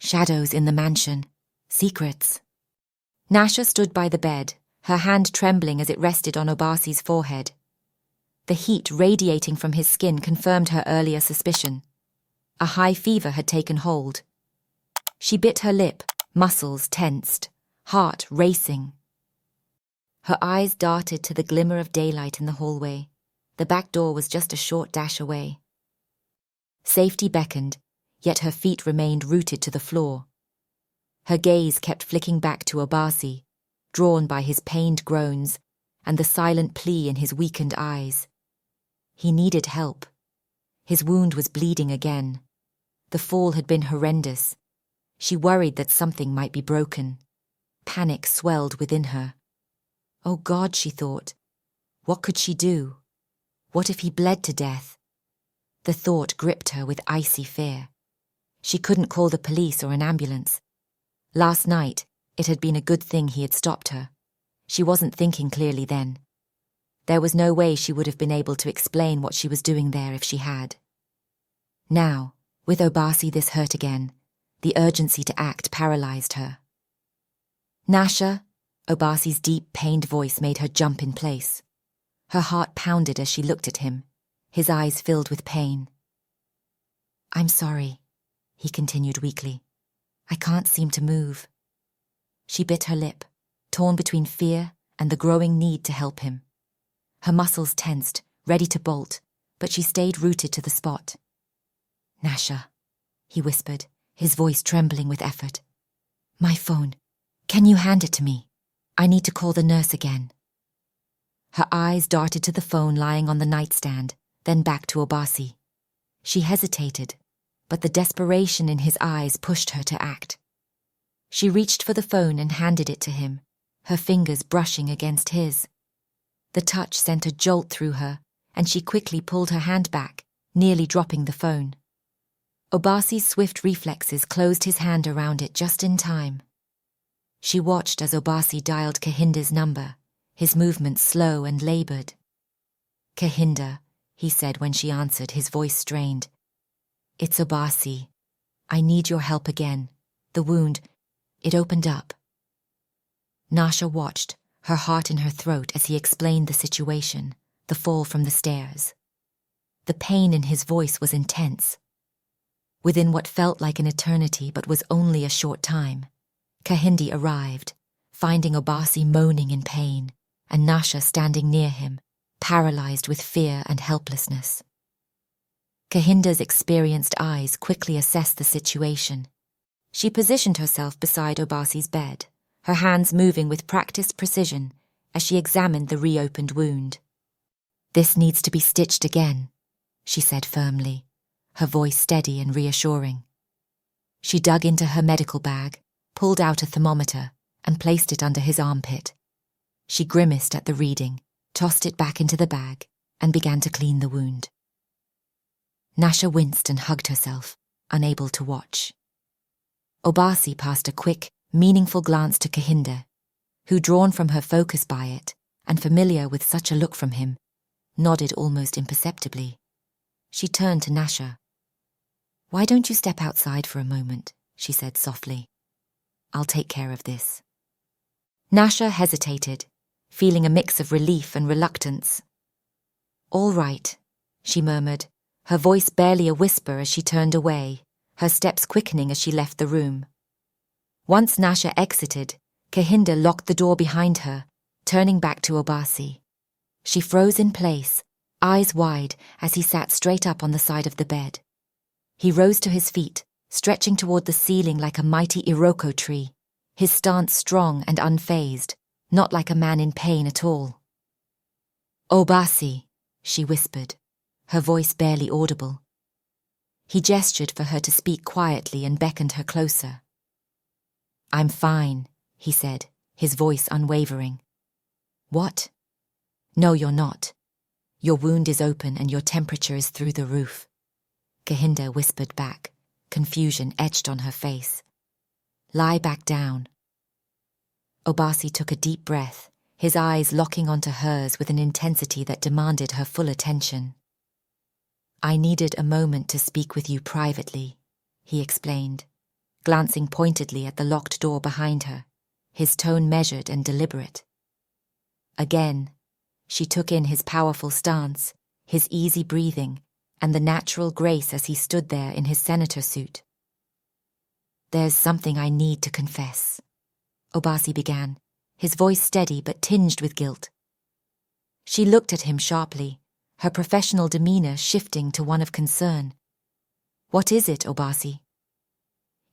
Shadows in the mansion. Secrets. Nasha stood by the bed, her hand trembling as it rested on Obasi's forehead. The heat radiating from his skin confirmed her earlier suspicion. A high fever had taken hold. She bit her lip, muscles tensed, heart racing. Her eyes darted to the glimmer of daylight in the hallway. The back door was just a short dash away. Safety beckoned, yet her feet remained rooted to the floor. Her gaze kept flicking back to Obasi, drawn by his pained groans and the silent plea in his weakened eyes. He needed help. His wound was bleeding again. The fall had been horrendous. She worried that something might be broken. Panic swelled within her. Oh God, she thought. What could she do? What if he bled to death? The thought gripped her with icy fear. She couldn't call the police or an ambulance. Last night, it had been a good thing he had stopped her. She wasn't thinking clearly then. There was no way she would have been able to explain what she was doing there if she had. Now, with Obasi this hurt again, the urgency to act paralyzed her. Nasha, Obasi's deep, pained voice made her jump in place. Her heart pounded as she looked at him, his eyes filled with pain. I'm sorry, he continued weakly. I can't seem to move. She bit her lip, torn between fear and the growing need to help him. Her muscles tensed, ready to bolt, but she stayed rooted to the spot. Nasha, he whispered, his voice trembling with effort. My phone. Can you hand it to me? I need to call the nurse again. Her eyes darted to the phone lying on the nightstand, then back to Obasi. She hesitated, but the desperation in his eyes pushed her to act. She reached for the phone and handed it to him, her fingers brushing against his. The touch sent a jolt through her, and she quickly pulled her hand back, nearly dropping the phone. Obasi's swift reflexes closed his hand around it just in time. She watched as Obasi dialed Kehinde's number, his movements slow and laboured. Kehinde, he said when she answered, his voice strained. It's Obasi. I need your help again. The wound, it opened up. Nasha watched, her heart in her throat as he explained the situation, the fall from the stairs. The pain in his voice was intense. Within what felt like an eternity but was only a short time, Kehinde arrived, finding Obasi moaning in pain, and Nasha standing near him, paralyzed with fear and helplessness. Kehinde's experienced eyes quickly assessed the situation. She positioned herself beside Obasi's bed, her hands moving with practiced precision as she examined the reopened wound. This needs to be stitched again, she said firmly, her voice steady and reassuring. She dug into her medical bag, pulled out a thermometer, and placed it under his armpit. She grimaced at the reading, tossed it back into the bag, and began to clean the wound. Nasha winced and hugged herself, unable to watch. Obasi passed a quick, meaningful glance to Kehinde, who, drawn from her focus by it, and familiar with such a look from him, nodded almost imperceptibly. She turned to Nasha. Why don't you step outside for a moment, she said softly. I'll take care of this. Nasha hesitated, feeling a mix of relief and reluctance. All right, she murmured, her voice barely a whisper as she turned away, her steps quickening as she left the room. Once Nasha exited, Kehinde locked the door behind her, turning back to Obasi. She froze in place, eyes wide as he sat straight up on the side of the bed. He rose to his feet, stretching toward the ceiling like a mighty Iroko tree, his stance strong and unfazed, not like a man in pain at all. Obasi, she whispered, her voice barely audible. He gestured for her to speak quietly and beckoned her closer. I'm fine, he said, his voice unwavering. What? No, you're not. Your wound is open and your temperature is through the roof. Kehinde whispered back, confusion etched on her face. Lie back down. Obasi took a deep breath, his eyes locking onto hers with an intensity that demanded her full attention. I needed a moment to speak with you privately, he explained, glancing pointedly at the locked door behind her, his tone measured and deliberate. Again, she took in his powerful stance, his easy breathing, and the natural grace as he stood there in his senator suit. "There's something I need to confess," Obasi began, his voice steady but tinged with guilt. She looked at him sharply, her professional demeanor shifting to one of concern. "What is it, Obasi?"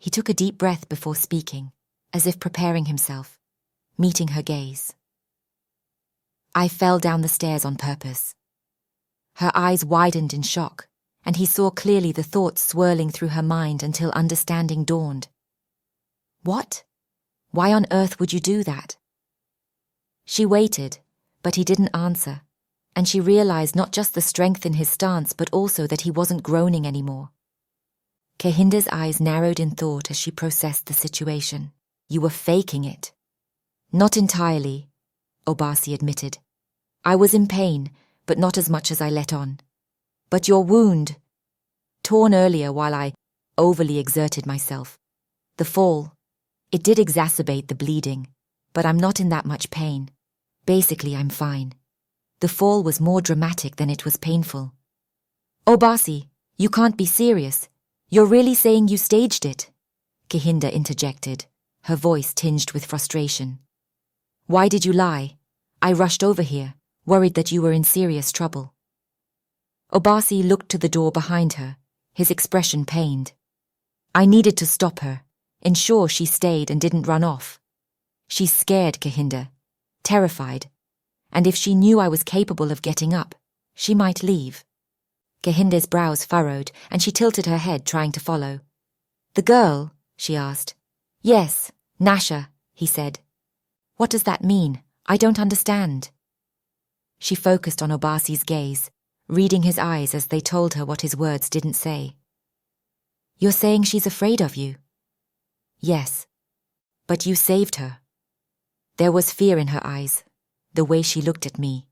He took a deep breath before speaking, as if preparing himself, meeting her gaze. "I fell down the stairs on purpose." Her eyes widened in shock, and he saw clearly the thoughts swirling through her mind until understanding dawned. "What? Why on earth would you do that?" She waited, but he didn't answer, and she realized not just the strength in his stance but also that he wasn't groaning anymore. Kehinde's eyes narrowed in thought as she processed the situation. "You were faking it." "Not entirely," Obasi admitted. "I was in pain, but not as much as I let on. But your wound, torn earlier while I overly exerted myself. The fall, it did exacerbate the bleeding, but I'm not in that much pain. Basically, I'm fine. The fall was more dramatic than it was painful." "Obasi, you can't be serious. You're really saying you staged it?" Kehinde interjected, her voice tinged with frustration. "Why did you lie? I rushed over here, worried that you were in serious trouble." Obasi looked to the door behind her, his expression pained. "I needed to stop her, ensure she stayed and didn't run off. She's scared, Kehinde, terrified, and if she knew I was capable of getting up, she might leave." Kehinde's brows furrowed, and she tilted her head, trying to follow. "The girl?" she asked. "Yes, Nasha," he said. "What does that mean? I don't understand." She focused on Obasi's gaze, reading his eyes as they told her what his words didn't say. "You're saying she's afraid of you?" "Yes. But you saved her." There was fear in her eyes, the way she looked at me.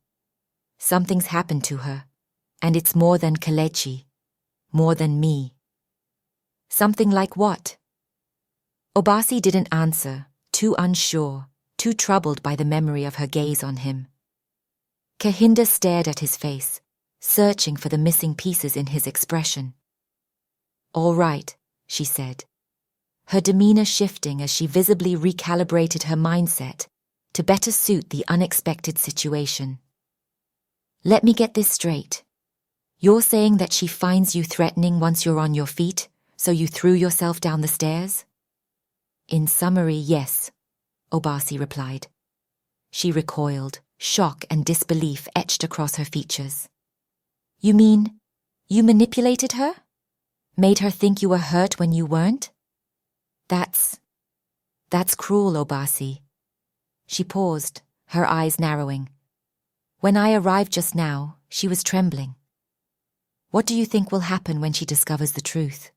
"Something's happened to her, and it's more than Kelechi, more than me." "Something like what?" Obasi didn't answer, too unsure, too troubled by the memory of her gaze on him. Kehinde stared at his face, searching for the missing pieces in his expression. "All right," she said, her demeanor shifting as she visibly recalibrated her mindset to better suit the unexpected situation. "Let me get this straight. You're saying that she finds you threatening once you're on your feet, so you threw yourself down the stairs?" "In summary, yes," Obasi replied. She recoiled, shock and disbelief etched across her features. "You mean, you manipulated her? Made her think you were hurt when you weren't?" That's cruel, Obasi." She paused, her eyes narrowing. "When I arrived just now, she was trembling. What do you think will happen when she discovers the truth?"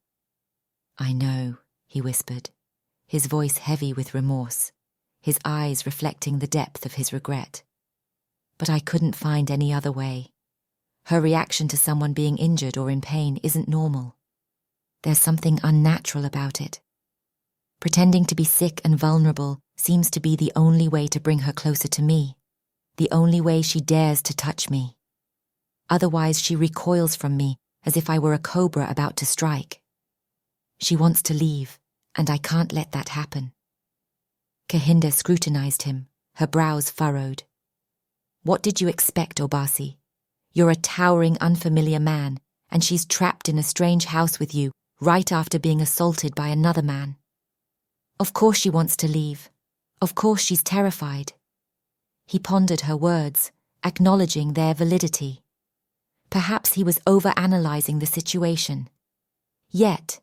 "I know," he whispered, his voice heavy with remorse, his eyes reflecting the depth of his regret. "But I couldn't find any other way. Her reaction to someone being injured or in pain isn't normal. There's something unnatural about it. Pretending to be sick and vulnerable seems to be the only way to bring her closer to me, the only way she dares to touch me. Otherwise she recoils from me as if I were a cobra about to strike. She wants to leave, and I can't let that happen." Kehinde scrutinized him, her brows furrowed. "What did you expect, Obasi? You're a towering, unfamiliar man, and she's trapped in a strange house with you right after being assaulted by another man. Of course she wants to leave. Of course she's terrified." He pondered her words, acknowledging their validity. Perhaps he was overanalyzing the situation. Yet,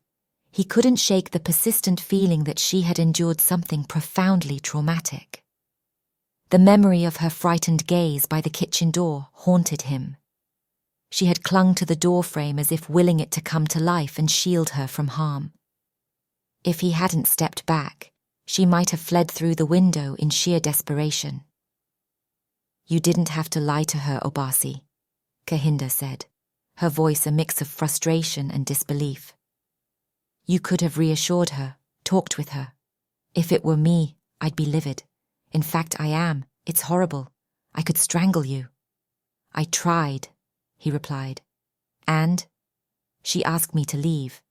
he couldn't shake the persistent feeling that she had endured something profoundly traumatic. The memory of her frightened gaze by the kitchen door haunted him. She had clung to the door frame as if willing it to come to life and shield her from harm. If he hadn't stepped back, she might have fled through the window in sheer desperation. "You didn't have to lie to her, Obasi," Kehinde said, her voice a mix of frustration and disbelief. "You could have reassured her, talked with her. If it were me, I'd be livid. In fact, I am. It's horrible. I could strangle you. I tried, he replied. And? She asked me to leave.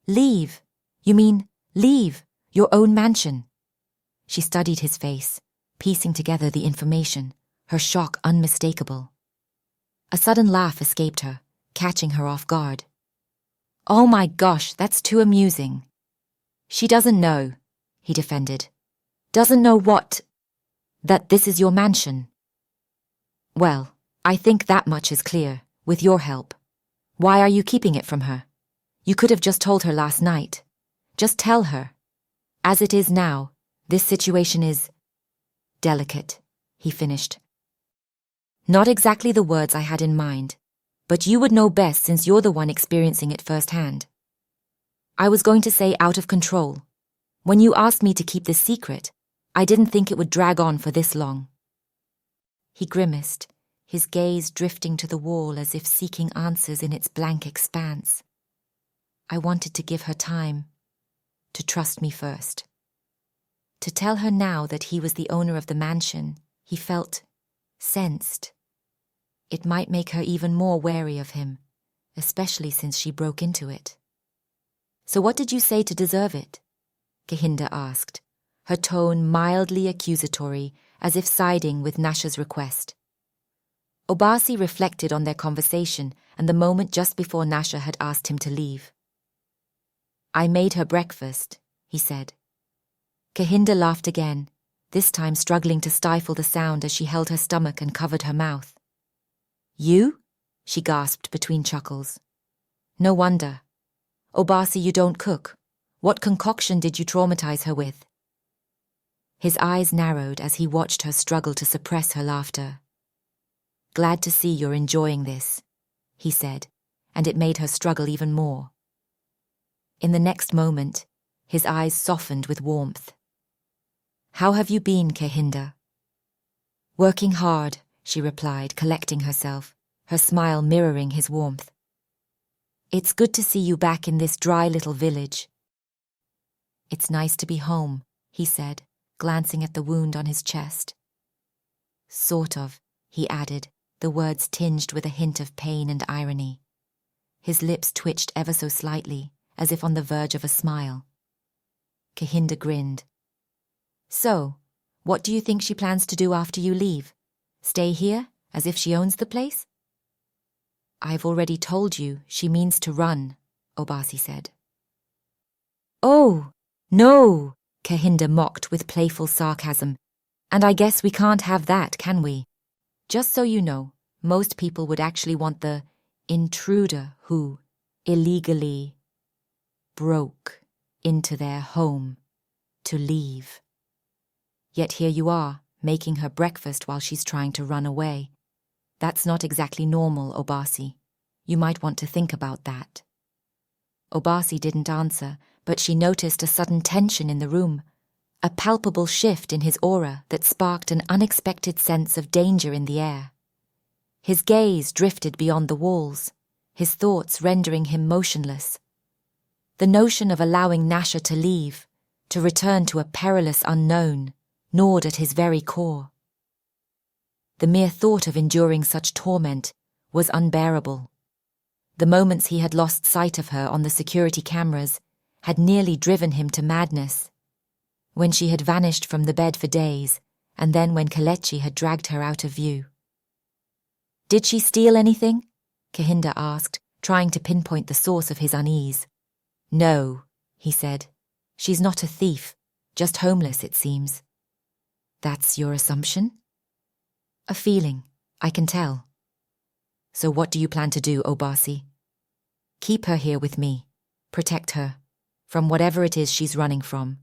Leave? You mean leave your own mansion? She studied his face, piecing together the information, her shock unmistakable. A sudden laugh escaped her, catching her off guard. Oh my gosh, that's too amusing. She doesn't know, he defended. Doesn't know what? That this is your mansion. Well, I think that much is clear, with your help. Why are you keeping it from her? You could have just told her last night. Just tell her. As it is now, this situation is delicate, he finished. Not exactly the words I had in mind, but you would know best since you're the one experiencing it firsthand. I was going to say out of control. When you asked me to keep this secret, I didn't think it would drag on for this long. He grimaced, his gaze drifting to the wall as if seeking answers in its blank expanse. I wanted to give her time, to trust me first. To tell her now that he was the owner of the mansion, he felt, sensed. It might make her even more wary of him, especially since she broke into it. So what did you say to deserve it? Kehinde asked, her tone mildly accusatory, as if siding with Nasha's request. Obasi reflected on their conversation and the moment just before Nasha had asked him to leave. I made her breakfast, he said. Kehinde laughed again, this time struggling to stifle the sound as she held her stomach and covered her mouth. You? She gasped between chuckles. No wonder. Obasi, you don't cook. What concoction did you traumatize her with? His eyes narrowed as he watched her struggle to suppress her laughter. Glad to see you're enjoying this, he said, and it made her struggle even more. In the next moment, his eyes softened with warmth. How have you been, Kehinde? Working hard, she replied, collecting herself, her smile mirroring his warmth. It's good to see you back in this dry little village. It's nice to be home, he said, glancing at the wound on his chest. Sort of, he added, the words tinged with a hint of pain and irony. His lips twitched ever so slightly, as if on the verge of a smile. Kehinde grinned. So, what do you think she plans to do after you leave? Stay here, as if she owns the place? I've already told you she means to run, Obasi said. Oh, no, Kehinde mocked with playful sarcasm. And I guess we can't have that, can we? Just so you know, most people would actually want the intruder who illegally broke into their home to leave. Yet here you are, making her breakfast while she's trying to run away. That's not exactly normal, Obasi. You might want to think about that. Obasi didn't answer, but she noticed a sudden tension in the room, a palpable shift in his aura that sparked an unexpected sense of danger in the air. His gaze drifted beyond the walls, his thoughts rendering him motionless. The notion of allowing Nasha to leave, to return to a perilous unknown, gnawed at his very core. The mere thought of enduring such torment was unbearable. The moments he had lost sight of her on the security cameras had nearly driven him to madness. When she had vanished from the bed for days, and then when Kelechi had dragged her out of view. Did she steal anything? Kehinde asked, trying to pinpoint the source of his unease. No, he said. She's not a thief, just homeless, it seems. That's your assumption? A feeling, I can tell. So what do you plan to do, Obasi? Keep her here with me. Protect her. From whatever it is she's running from.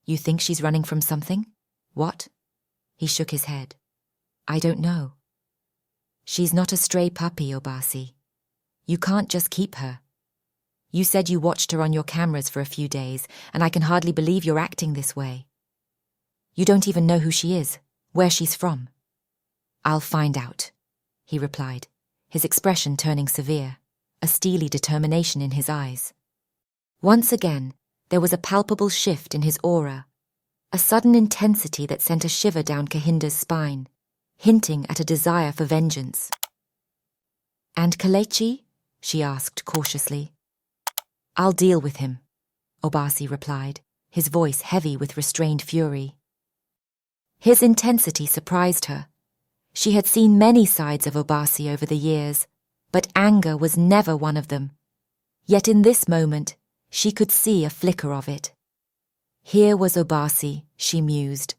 You think she's running from something? What? He shook his head. I don't know. She's not a stray puppy, Obasi. You can't just keep her. You said you watched her on your cameras for a few days, and I can hardly believe you're acting this way. You don't even know who she is, where she's from. I'll find out, he replied, his expression turning severe, a steely determination in his eyes. Once again, there was a palpable shift in his aura, a sudden intensity that sent a shiver down Kehinde's spine, hinting at a desire for vengeance. "And Kelechi?" she asked cautiously. "I'll deal with him," Obasi replied, his voice heavy with restrained fury. His intensity surprised her. She had seen many sides of Obasi over the years, but anger was never one of them. Yet in this moment, she could see a flicker of it. Here was Obasi, she mused,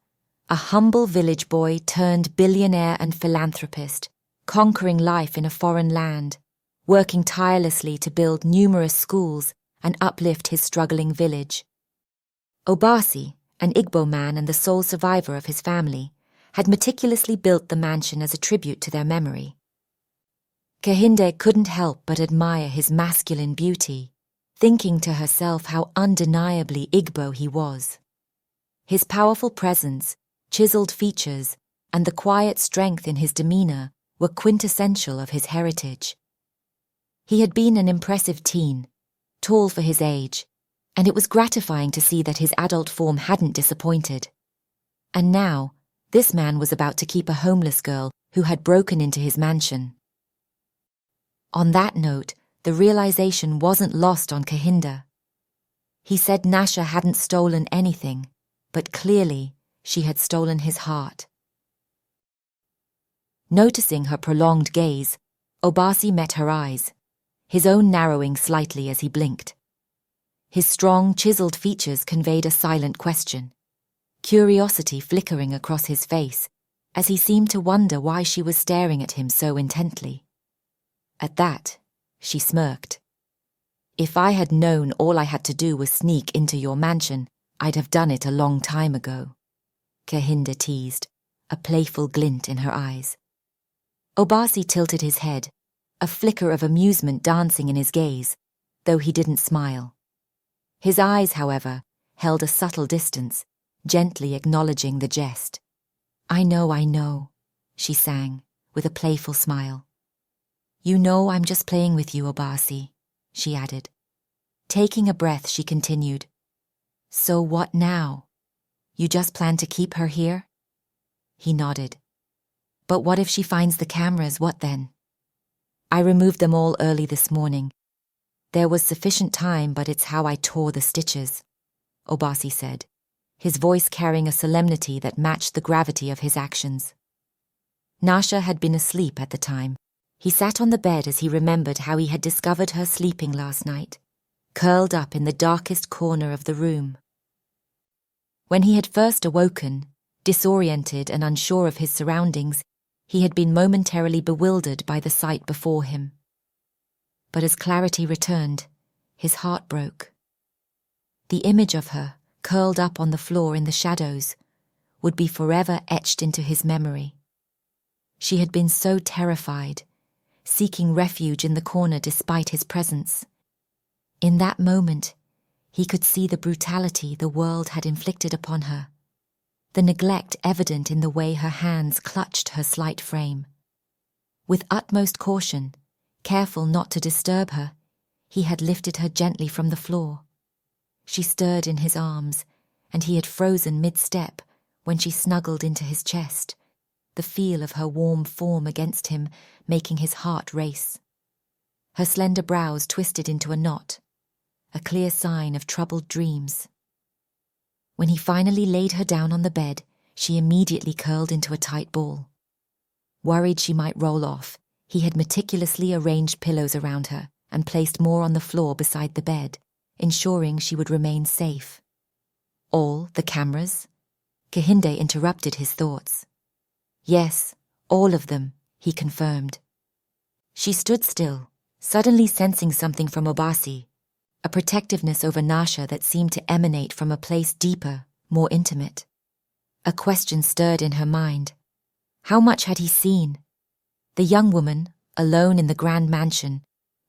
a humble village boy turned billionaire and philanthropist, conquering life in a foreign land, working tirelessly to build numerous schools and uplift his struggling village. Obasi, an Igbo man and the sole survivor of his family, had meticulously built the mansion as a tribute to their memory. Kehinde couldn't help but admire his masculine beauty, thinking to herself how undeniably Igbo he was. His powerful presence, chiseled features, and the quiet strength in his demeanor were quintessential of his heritage. He had been an impressive teen, tall for his age, and it was gratifying to see that his adult form hadn't disappointed. And now, this man was about to keep a homeless girl who had broken into his mansion. On that note, the realization wasn't lost on Kehinde. He said Nasha hadn't stolen anything, but clearly she had stolen his heart. Noticing her prolonged gaze, Obasi met her eyes, his own narrowing slightly as he blinked. His strong, chiseled features conveyed a silent question, curiosity flickering across his face as he seemed to wonder why she was staring at him so intently. At that, she smirked. "If I had known all I had to do was sneak into your mansion, I'd have done it a long time ago," Kehinde teased, a playful glint in her eyes. Obasi tilted his head, a flicker of amusement dancing in his gaze, though he didn't smile. His eyes, however, held a subtle distance, gently acknowledging the jest. I know," she sang, with a playful smile. "You know I'm just playing with you, Obasi," she added. Taking a breath, she continued. "So what now? You just plan to keep her here?" He nodded. "But what if she finds the cameras, what then?" "I removed them all early this morning. There was sufficient time, but it's how I tore the stitches," Obasi said, his voice carrying a solemnity that matched the gravity of his actions. Nasha had been asleep at the time. He sat on the bed as he remembered how he had discovered her sleeping last night, curled up in the darkest corner of the room. When he had first awoken, disoriented and unsure of his surroundings, he had been momentarily bewildered by the sight before him. But as clarity returned, his heart broke. The image of her, curled up on the floor in the shadows, would be forever etched into his memory. She had been so terrified, seeking refuge in the corner despite his presence. In that moment, he could see the brutality the world had inflicted upon her, the neglect evident in the way her hands clutched her slight frame. With utmost caution, careful not to disturb her, he had lifted her gently from the floor. She stirred in his arms, and he had frozen mid-step when she snuggled into his chest, the feel of her warm form against him making his heart race. Her slender brows twisted into a knot, a clear sign of troubled dreams. When he finally laid her down on the bed, she immediately curled into a tight ball. Worried she might roll off, he had meticulously arranged pillows around her and placed more on the floor beside the bed, ensuring she would remain safe. "All the cameras?" Kehinde interrupted his thoughts. "Yes, all of them," he confirmed. She stood still, suddenly sensing something from Obasi, a protectiveness over Nasha that seemed to emanate from a place deeper, more intimate. A question stirred in her mind. How much had he seen? The young woman, alone in the grand mansion,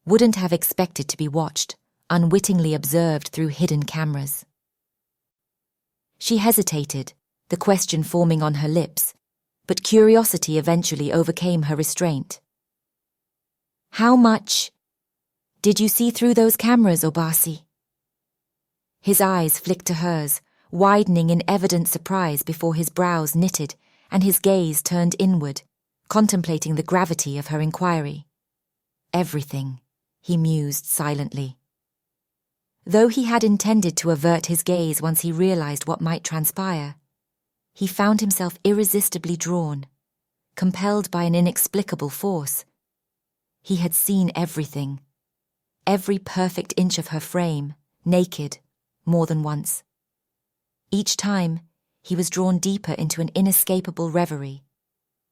wouldn't have expected to be watched, unwittingly observed through hidden cameras. She hesitated, the question forming on her lips, but curiosity eventually overcame her restraint. "How much did you see through those cameras, Obasi?" His eyes flicked to hers, widening in evident surprise before his brows knitted and his gaze turned inward, contemplating the gravity of her inquiry. Everything, he mused silently. Though he had intended to avert his gaze once he realized what might transpire, he found himself irresistibly drawn, compelled by an inexplicable force. He had seen everything, every perfect inch of her frame, naked, more than once. Each time, he was drawn deeper into an inescapable reverie,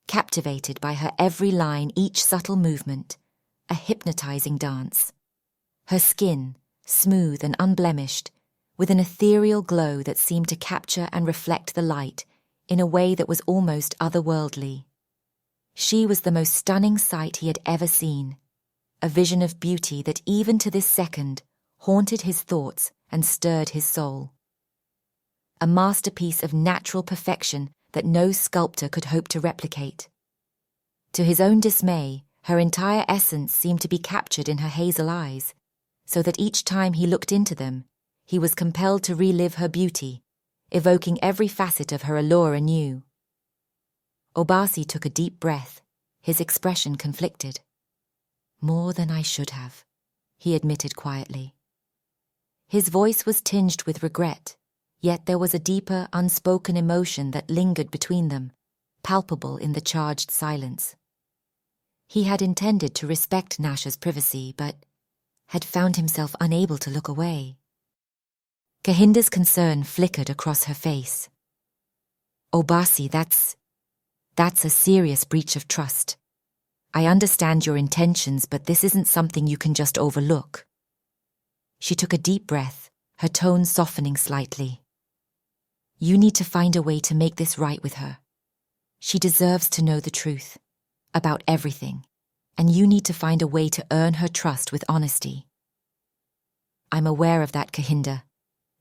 captivated by her every line, each subtle movement, a hypnotizing dance. Her skin, smooth and unblemished, with an ethereal glow that seemed to capture and reflect the light in a way that was almost otherworldly. She was the most stunning sight he had ever seen, a vision of beauty that even to this second haunted his thoughts and stirred his soul. A masterpiece of natural perfection that no sculptor could hope to replicate. To his own dismay, her entire essence seemed to be captured in her hazel eyes, so that each time he looked into them, he was compelled to relive her beauty, evoking every facet of her allure anew. Obasi took a deep breath, his expression conflicted. "More than I should have," he admitted quietly. His voice was tinged with regret, yet there was a deeper, unspoken emotion that lingered between them, palpable in the charged silence. He had intended to respect Nasha's privacy, but had found himself unable to look away. Kehinde's concern flickered across her face. "Obasi, that's a serious breach of trust. I understand your intentions, but this isn't something you can just overlook." She took a deep breath, her tone softening slightly. "You need to find a way to make this right with her. She deserves to know the truth about everything, and you need to find a way to earn her trust with honesty." "I'm aware of that, Kehinde,"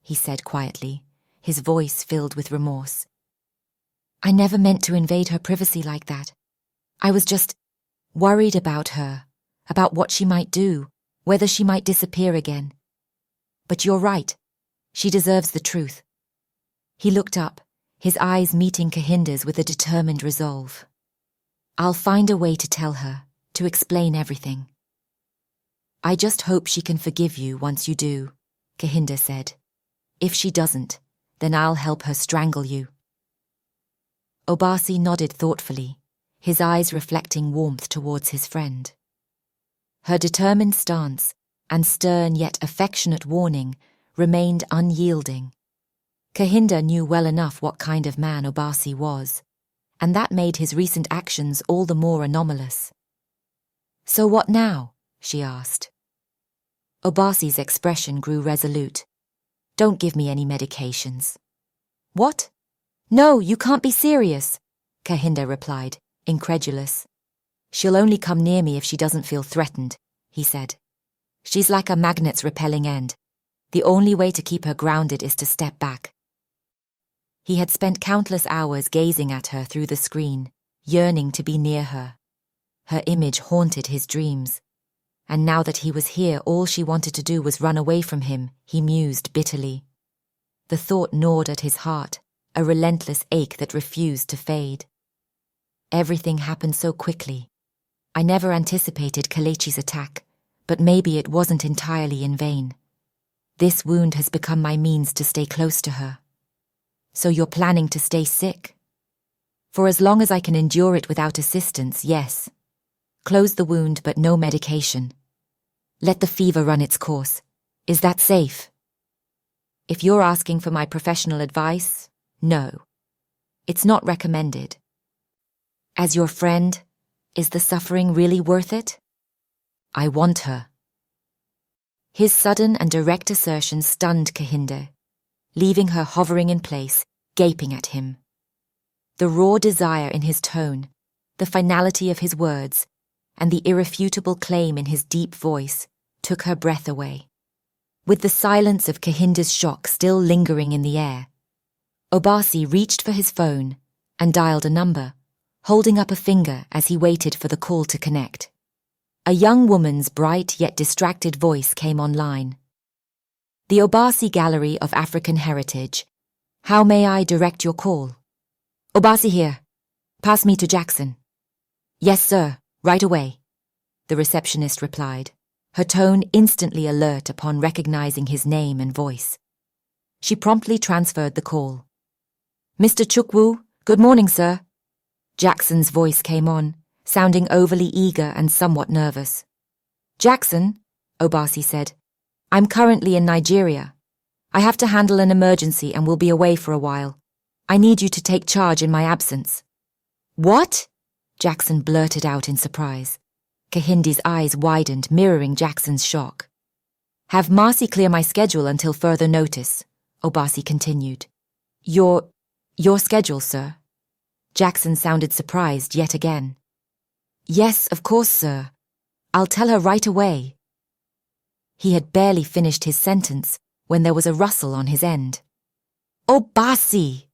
he said quietly, his voice filled with remorse. "I never meant to invade her privacy like that. I was just worried about her, about what she might do, whether she might disappear again. But you're right. She deserves the truth." He looked up, his eyes meeting Kehinde's with a determined resolve. "I'll find a way to tell her, to explain everything." "I just hope she can forgive you once you do," Kehinde said. "If she doesn't, then I'll help her strangle you." Obasi nodded thoughtfully, his eyes reflecting warmth towards his friend. Her determined stance and stern yet affectionate warning remained unyielding. Kehinde knew well enough what kind of man Obasi was, and that made his recent actions all the more anomalous. "So what now?" she asked. Obasi's expression grew resolute. "Don't give me any medications." "What? No, you can't be serious," Kehinde replied, incredulous. "She'll only come near me if she doesn't feel threatened," he said. "She's like a magnet's repelling end. The only way to keep her grounded is to step back." He had spent countless hours gazing at her through the screen, yearning to be near her. Her image haunted his dreams, and now that he was here, all she wanted to do was run away from him, he mused bitterly. The thought gnawed at his heart, a relentless ache that refused to fade. Everything happened so quickly. I never anticipated Kelechi's attack, but maybe it wasn't entirely in vain. This wound has become my means to stay close to her. "So you're planning to stay sick?" "For as long as I can endure it without assistance, yes. Close the wound, but no medication. Let the fever run its course. Is that safe?" "If you're asking for my professional advice, no. It's not recommended. As your friend, is the suffering really worth it? I want her." His sudden and direct assertion stunned Kehinde, leaving her hovering in place, gaping at him. The raw desire in his tone, the finality of his words, and the irrefutable claim in his deep voice took her breath away. With the silence of Kehinde's shock still lingering in the air, Obasi reached for his phone and dialed a number, holding up a finger as he waited for the call to connect. A young woman's bright yet distracted voice came online. The Obasi Gallery of African Heritage. How may I direct your call? Obasi here. Pass me to Jackson. Yes, sir. Right away, the receptionist replied, her tone instantly alert upon recognizing his name and voice. She promptly transferred the call. Mr. Chukwu, good morning, sir. Jackson's voice came on, sounding overly eager and somewhat nervous. Jackson, Obasi said, I'm currently in Nigeria. I have to handle an emergency and will be away for a while. I need you to take charge in my absence. What? Jackson blurted out in surprise. Kehinde's eyes widened, mirroring Jackson's shock. Have Marcy clear my schedule until further notice, Obasi continued. Your schedule, sir? Jackson sounded surprised yet again. Yes, of course, sir. I'll tell her right away. He had barely finished his sentence when there was a rustle on his end. Obasi!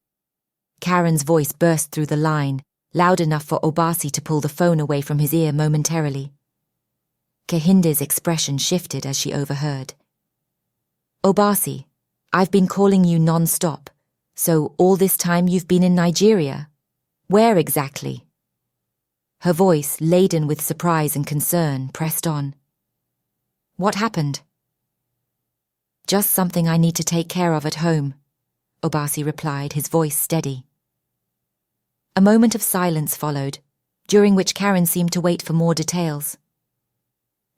Karen's voice burst through the line, loud enough for Obasi to pull the phone away from his ear momentarily. Kehinde's expression shifted as she overheard. Obasi, I've been calling you non-stop, so all this time you've been in Nigeria? Where exactly? Her voice, laden with surprise and concern, pressed on. What happened? Just something I need to take care of at home, Obasi replied, his voice steady. A moment of silence followed, during which Karen seemed to wait for more details.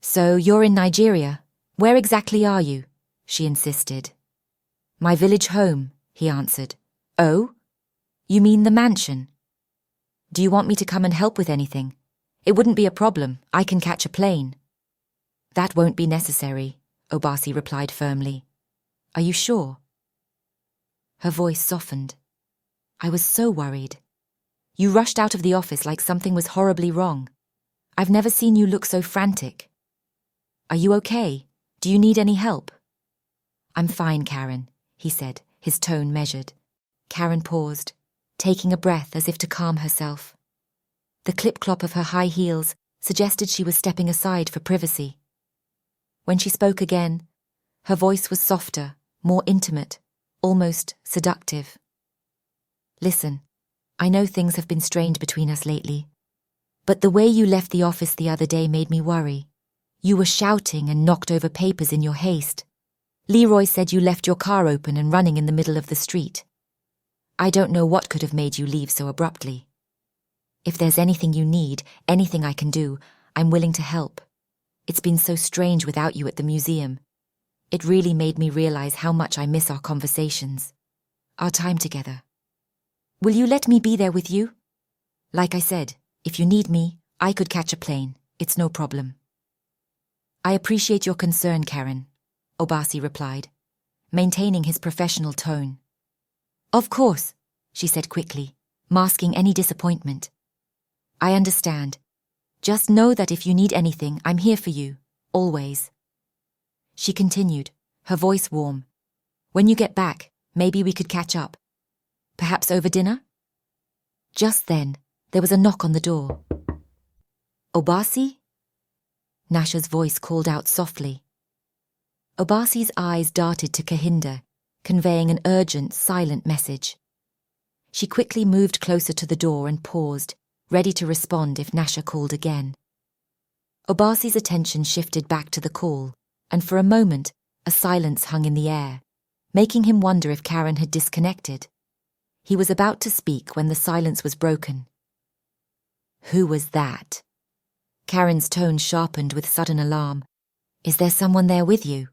So you're in Nigeria. Where exactly are you? She insisted. My village home, he answered. Oh? You mean the mansion? Do you want me to come and help with anything? It wouldn't be a problem. I can catch a plane. That won't be necessary, Obasi replied firmly. Are you sure? Her voice softened. I was so worried. You rushed out of the office like something was horribly wrong. I've never seen you look so frantic. Are you okay? Do you need any help? I'm fine, Karen, he said, his tone measured. Karen paused, taking a breath as if to calm herself. The clip-clop of her high heels suggested she was stepping aside for privacy. When she spoke again, her voice was softer, more intimate, almost seductive. Listen, I know things have been strained between us lately, but the way you left the office the other day made me worry. You were shouting and knocked over papers in your haste. Leroy said you left your car open and running in the middle of the street. I don't know what could have made you leave so abruptly. If there's anything you need, anything I can do, I'm willing to help. It's been so strange without you at the museum. It really made me realize how much I miss our conversations, our time together. Will you let me be there with you? Like I said, if you need me, I could catch a plane. It's no problem. I appreciate your concern, Karen, Obasi replied, maintaining his professional tone. Of course, she said quickly, masking any disappointment. I understand. Just know that if you need anything, I'm here for you, always. She continued, her voice warm. When you get back, maybe we could catch up. Perhaps over dinner? Just then, there was a knock on the door. Obasi? Nasha's voice called out softly. Obasi's eyes darted to Kehinde, conveying an urgent, silent message. She quickly moved closer to the door and paused, ready to respond if Nasha called again. Obasi's attention shifted back to the call, and for a moment, a silence hung in the air, making him wonder if Karen had disconnected. He was about to speak when the silence was broken. Who was that? Karen's tone sharpened with sudden alarm. Is there someone there with you?